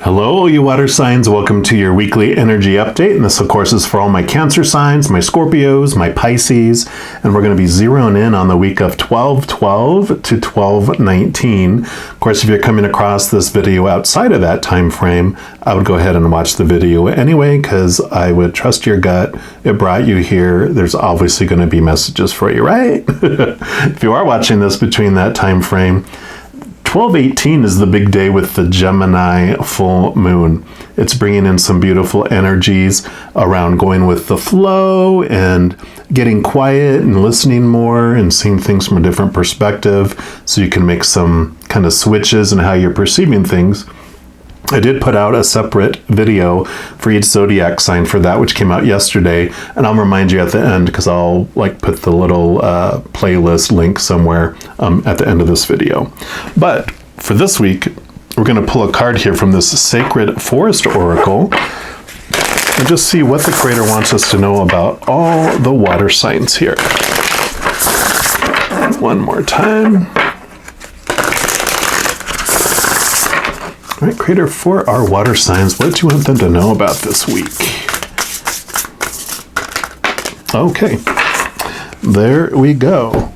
Hello, you water signs. Welcome to your weekly energy update. And this, of course, is for all my Cancer signs, my Scorpios, my Pisces. And we're going to be zeroing in on the week of 12/12 to 12/19. Of course, if you're coming across this video outside of that time frame, I would go ahead and watch the video anyway, because I would trust your gut. It brought you here. There's obviously going to be messages for you, right? If you are watching this between that time frame, 12/18 is the big day with the Gemini full moon. It's bringing in some beautiful energies around going with the flow and getting quiet and listening more and seeing things from a different perspective, so you can make some kind of switches in how you're perceiving things. I did put out a separate video for each zodiac sign for that, which came out yesterday, and I'll remind you at the end, because I'll put the little playlist link somewhere at the end of this video. But for this week, we're going to pull a card here from this Sacred Forest Oracle and just see what the Creator wants us to know about all the water signs here. One more time. All right, Creator, for our water signs, what do you want them to know about this week? Okay, there we go.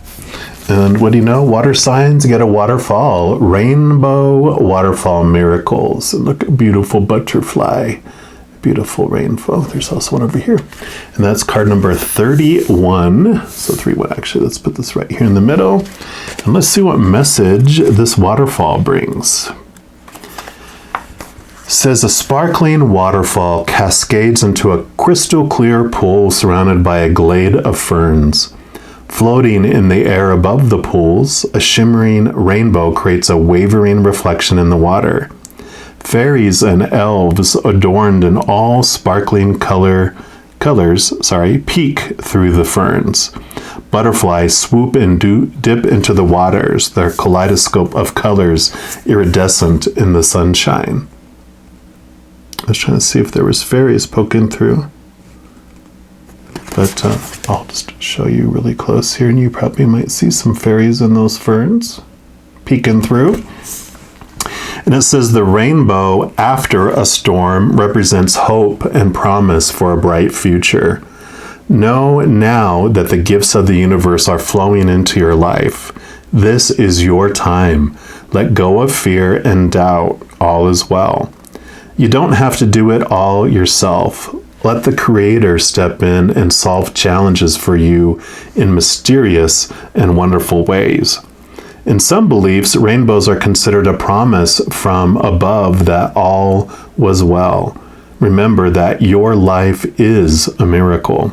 And what do you know? Water signs get a waterfall. Rainbow waterfall miracles. And look at beautiful butterfly. Beautiful rainbow. There's also one over here. And that's card number 31. So 31, actually. Let's put this right here in the middle. And let's see what message this waterfall brings. Says a sparkling waterfall cascades into a crystal clear pool surrounded by a glade of ferns. Floating in the air above the pools, a shimmering rainbow creates a wavering reflection in the water. Fairies and elves adorned in all sparkling colors, peek through the ferns. Butterflies swoop and dip into the waters, their kaleidoscope of colors iridescent in the sunshine. I was trying to see if there was fairies poking through, but I'll just show you really close here, and you probably might see some fairies in those ferns peeking through. And it says the rainbow after a storm represents hope and promise for a bright future. Know now that the gifts of the universe are flowing into your life. This is your time. Let go of fear and doubt. All is well. You don't have to do it all yourself. Let the Creator step in and solve challenges for you in mysterious and wonderful ways. In some beliefs, rainbows are considered a promise from above that all was well. Remember that your life is a miracle.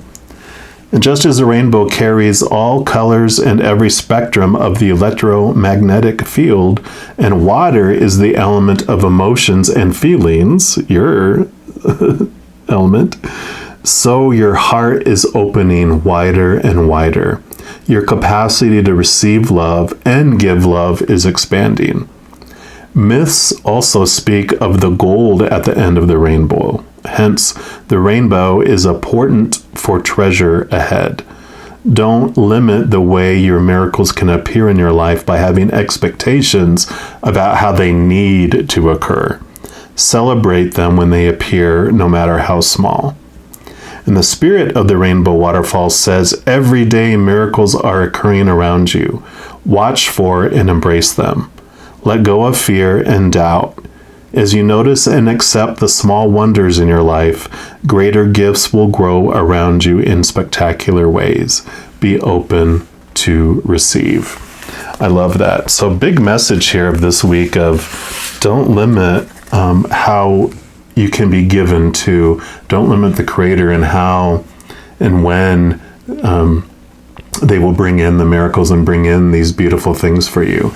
And just as a rainbow carries all colors and every spectrum of the electromagnetic field, and water is the element of emotions and feelings, your element, so your heart is opening wider and wider. Your capacity to receive love and give love is expanding. Myths also speak of the gold at the end of the rainbow. Hence, the rainbow is a portent for treasure ahead. Don't limit the way your miracles can appear in your life by having expectations about how they need to occur. Celebrate them when they appear, no matter how small. And the spirit of the rainbow waterfall says everyday miracles are occurring around you. Watch for and embrace them. Let go of fear and doubt. As you notice and accept the small wonders in your life, greater gifts will grow around you in spectacular ways. Be open to receive. I love that. So big message here of this week of don't limit how you can be given to. Don't limit the Creator and how and when they will bring in the miracles and bring in these beautiful things for you.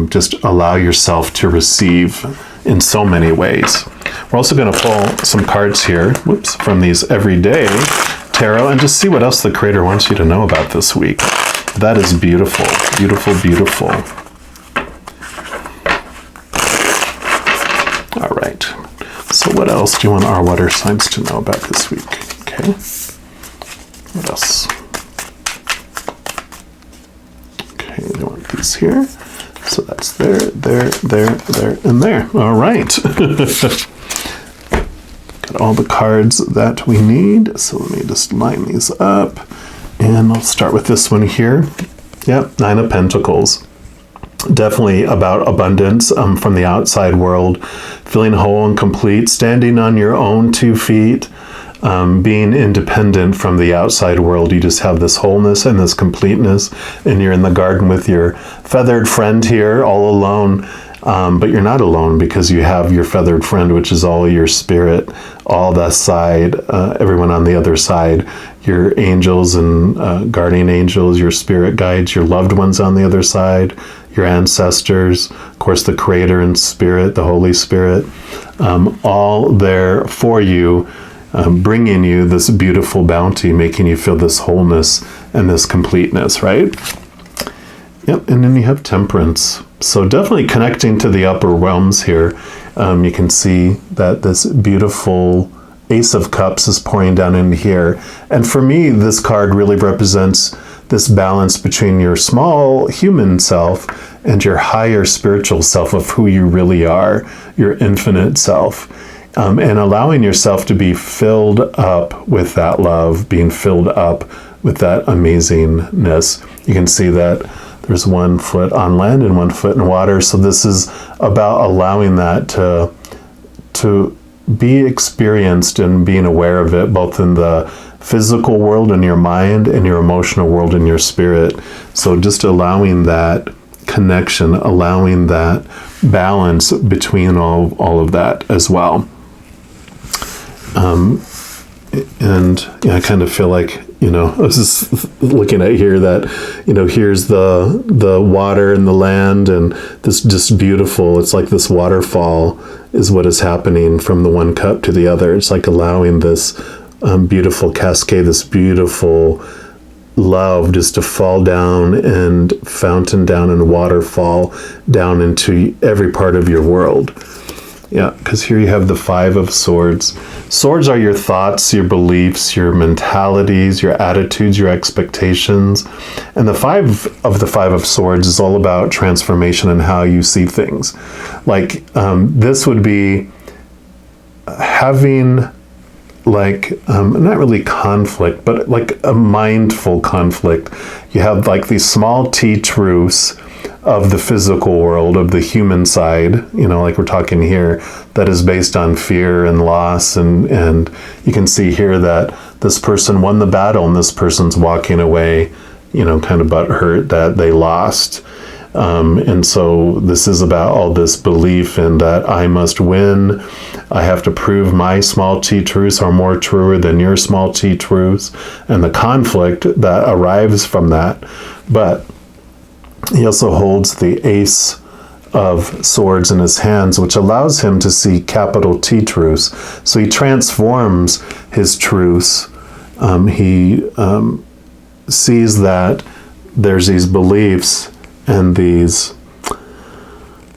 Just allow yourself to receive in so many ways. We're also going to pull some cards here, from these Everyday Tarot, and just see what else the Creator wants you to know about this week. That is beautiful, beautiful, beautiful. All right. So what else do you want our water signs to know about this week? Okay. What else? Okay, we want these here. So that's there, and there. All right. Got all the cards that we need. So let me just line these up. And I'll start with this one here. Yep, Nine of Pentacles. Definitely about abundance from the outside world. Feeling whole and complete. Standing on your own 2 feet. Being independent from the outside world. You just have this wholeness and this completeness, and you're in the garden with your feathered friend here, all alone, but you're not alone because you have your feathered friend, which is all your spirit, all that side, everyone on the other side, your angels and guardian angels, your spirit guides, your loved ones on the other side, your ancestors, of course the Creator and Spirit, the Holy Spirit, all there for you, bringing you this beautiful bounty, making you feel this wholeness and this completeness, right? Yep, and then you have Temperance. So definitely connecting to the upper realms here. You can see that this beautiful Ace of Cups is pouring down into here. And for me, this card really represents this balance between your small human self and your higher spiritual self of who you really are, your infinite self. And allowing yourself to be filled up with that love, being filled up with that amazingness. You can see that there's 1 foot on land and 1 foot in water. So this is about allowing that to be experienced and being aware of it, both in the physical world in your mind and your emotional world in your spirit. So just allowing that connection, allowing that balance between all of that as well. And I kind of feel like, I was just looking at here that, here's the water and the land, and this just beautiful, it's like this waterfall is what is happening from the one cup to the other. It's like allowing this beautiful cascade, this beautiful love just to fall down and fountain down and waterfall down into every part of your world. Yeah, because here you have the 5 of Swords. Swords are your thoughts, your beliefs, your mentalities, your attitudes, your expectations. And the 5 of Swords is all about transformation and how you see things. Like, this would be having, like, not really conflict, but like a mindful conflict. You have like these small t truths of the physical world, of the human side, like we're talking here, that is based on fear and loss. And you can see here that this person won the battle and this person's walking away, kind of butthurt that they lost. And so this is about all this belief in that I must win. I have to prove my small t truths are more truer than your small t truths, and the conflict that arrives from that. But he also holds the Ace of Swords in his hands, which allows him to see capital T truths. So he transforms his truths. He sees that there's these beliefs and these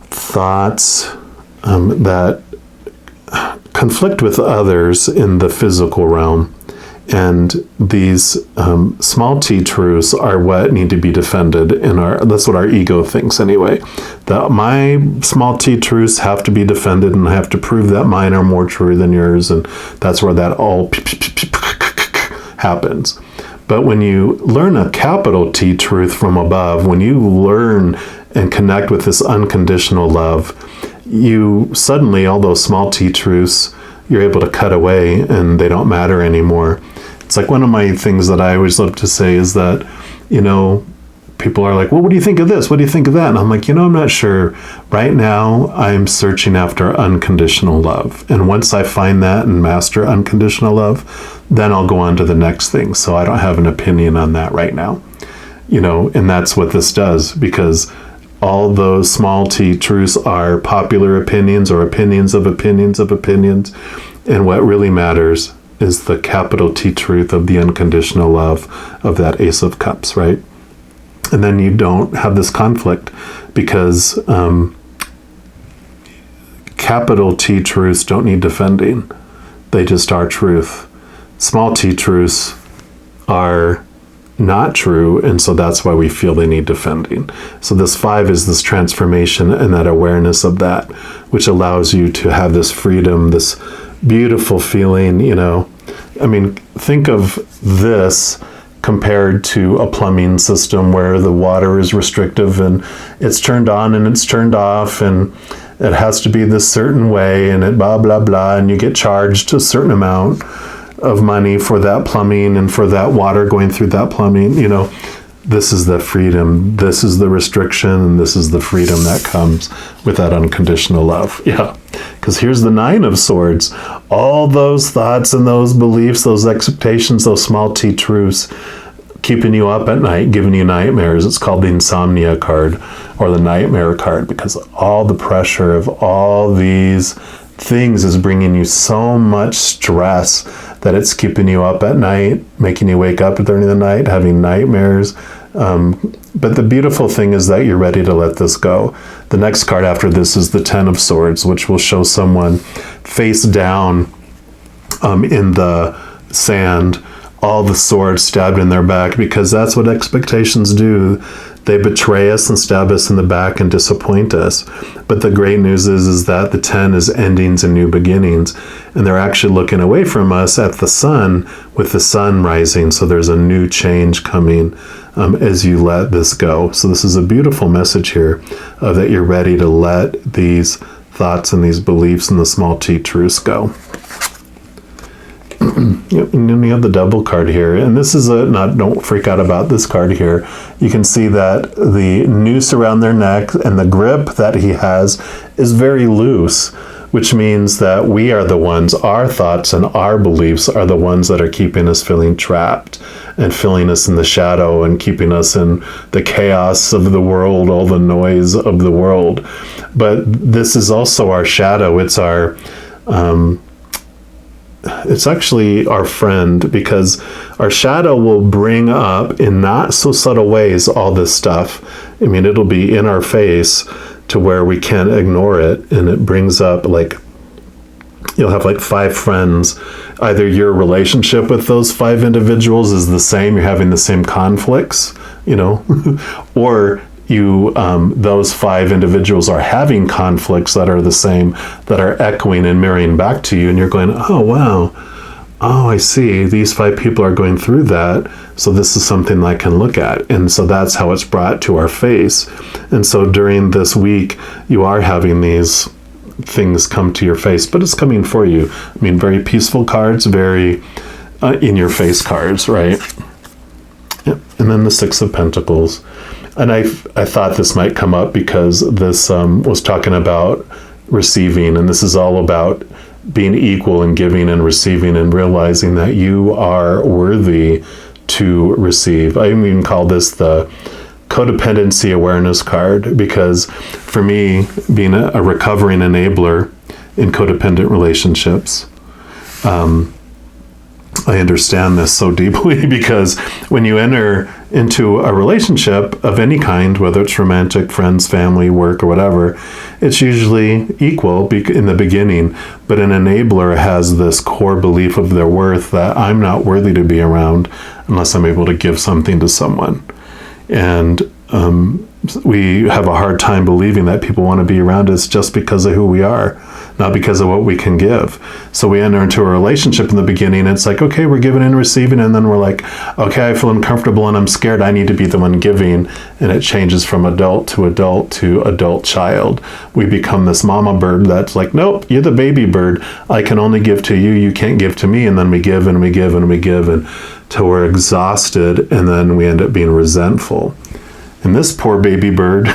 thoughts that conflict with others in the physical realm. And these small t truths are what need to be defended that's what our ego thinks anyway. That my small t truths have to be defended, and I have to prove that mine are more true than yours, and that's where that all happens. But when you learn a capital T truth from above, when you learn and connect with this unconditional love, you suddenly, all those small t truths, you're able to cut away and they don't matter anymore. It's like one of my things that I always love to say is that, people are like, well, what do you think of this? What do you think of that? And I'm like, I'm not sure. Right now, I'm searching after unconditional love. And once I find that and master unconditional love, then I'll go on to the next thing. So I don't have an opinion on that right now. And that's what this does, because all those small t truths are popular opinions or opinions of opinions of opinions. And what really matters is the capital T truth of the unconditional love of that Ace of Cups, right? And then you don't have this conflict, because capital T truths don't need defending. They just are truth. Small t truths are not true, and so that's why we feel they need defending. So this 5 is this transformation and that awareness of that, which allows you to have this freedom, this beautiful feeling, I mean, think of this compared to a plumbing system where the water is restrictive and it's turned on and it's turned off and it has to be this certain way and it blah, blah, blah, and you get charged a certain amount of money for that plumbing and for that water going through that plumbing. This is the freedom, this is the restriction, and this is the freedom that comes with that unconditional love. Yeah, because here's the 9 of Swords. All those thoughts and those beliefs, those expectations, those small t truths, keeping you up at night, giving you nightmares. It's called the insomnia card or the nightmare card, because all the pressure of all these things is bringing you so much stress that it's keeping you up at night, making you wake up during the night, having nightmares. But the beautiful thing is that you're ready to let this go. The next card after this is the 10 of Swords, which will show someone face down in the sand, all the swords stabbed in their back, because that's what expectations do. They betray us and stab us in the back and disappoint us. But the great news is that the 10 is endings and new beginnings. And they're actually looking away from us at the sun, with the sun rising. So there's a new change coming as you let this go. So this is a beautiful message here that you're ready to let these thoughts and these beliefs and the small t truths go. Yep, and then we have the Devil card here, and this is don't freak out about this card here. You can see that the noose around their neck and the grip that he has is very loose, which means that we are the ones, our thoughts and our beliefs are the ones that are keeping us feeling trapped and feeling us in the shadow and keeping us in the chaos of the world, all the noise of the world. But this is also our shadow. It's our it's actually our friend, because our shadow will bring up in not so subtle ways all this stuff. I mean, it'll be in our face to where we can't ignore it, and it brings up, like, you'll have like 5 friends. Either your relationship with those 5 individuals is the same, you're having the same conflicts, or those 5 individuals are having conflicts that are the same, that are echoing and mirroring back to you, and you're going, oh wow, oh I see, these 5 people are going through that, so this is something I can look at. And so that's how it's brought to our face. And so during this week you are having these things come to your face, but it's coming for you. I mean, very peaceful cards, very in your face cards, right? Yep. And then the 6 of Pentacles. And I thought this might come up because this was talking about receiving, and this is all about being equal and giving and receiving and realizing that you are worthy to receive. I even call this the codependency awareness card, because for me, being a recovering enabler in codependent relationships, I understand this so deeply, because when you enter into a relationship of any kind, whether it's romantic, friends, family, work, or whatever, it's usually equal in the beginning. But an enabler has this core belief of their worth, that I'm not worthy to be around unless I'm able to give something to someone. And we have a hard time believing that people want to be around us just because of who we are, not because of what we can give. So we enter into a relationship in the beginning, it's like, okay, we're giving and receiving, and then we're like, okay, I feel uncomfortable and I'm scared, I need to be the one giving, and it changes from adult to adult child. We become this mama bird that's like, nope, you're the baby bird, I can only give to you, you can't give to me. And then we give and we give and we give until we're exhausted, and then we end up being resentful. And this poor baby bird,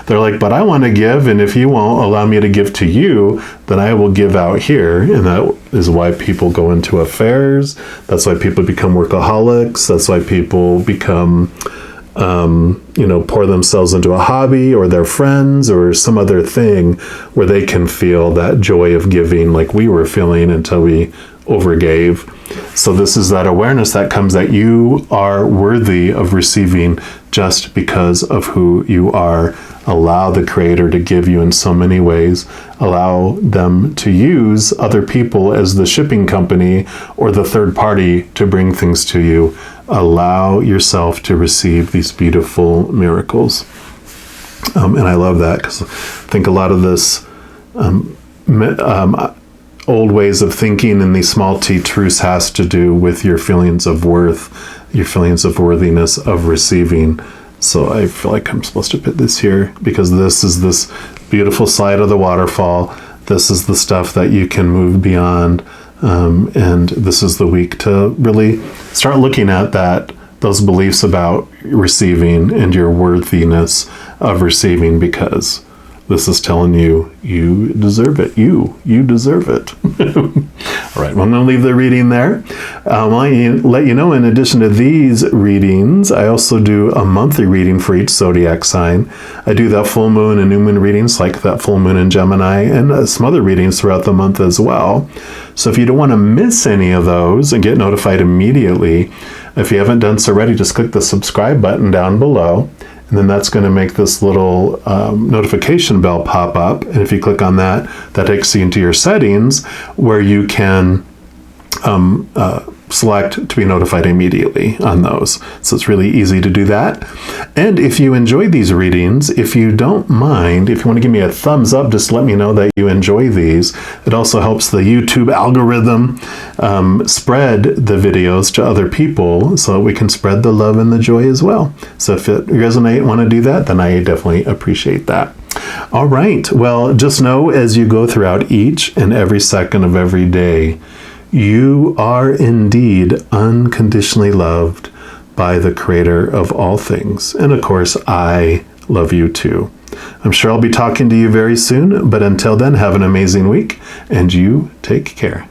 they're like, but I want to give, and if you won't allow me to give to you, then I will give out here. And that is why people go into affairs. That's why people become workaholics. That's why people become, pour themselves into a hobby or their friends or some other thing where they can feel that joy of giving like we were feeling until we overgave. So this is that awareness that comes that you are worthy of receiving just because of who you are. Allow the Creator to give you in so many ways. Allow them to use other people as the shipping company or the third party to bring things to you. Allow yourself to receive these beautiful miracles. And I love that, because I think a lot of this old ways of thinking and these small t truths has to do with your feelings of worth, your feelings of worthiness, of receiving. So I feel like I'm supposed to put this here, because this is this beautiful slide of the waterfall. This is the stuff that you can move beyond. And this is the week to really start looking at those beliefs about receiving and your worthiness of receiving, because this is telling you, you deserve it. You deserve it. All right, well, I'm going to leave the reading there. I'll let you know, in addition to these readings, I also do a monthly reading for each zodiac sign. I do that full moon and new moon readings, like that full moon in Gemini, and some other readings throughout the month as well. So if you don't want to miss any of those and get notified immediately, if you haven't done so already, just click the subscribe button down below. And then that's going to make this little notification bell pop up. And if you click on that, that takes you into your settings, where you can select to be notified immediately on those. So it's really easy to do that. And if you enjoy these readings, if you don't mind, if you want to give me a thumbs up, just let me know that you enjoy these. It also helps the YouTube algorithm spread the videos to other people, so that we can spread the love and the joy as well. So if it resonates, want to do that, then I definitely appreciate that. All right. Well, just know, as you go throughout each and every second of every day, you are indeed unconditionally loved by the Creator of all things. And of course, I love you too. I'm sure I'll be talking to you very soon, but until then, have an amazing week, and you take care.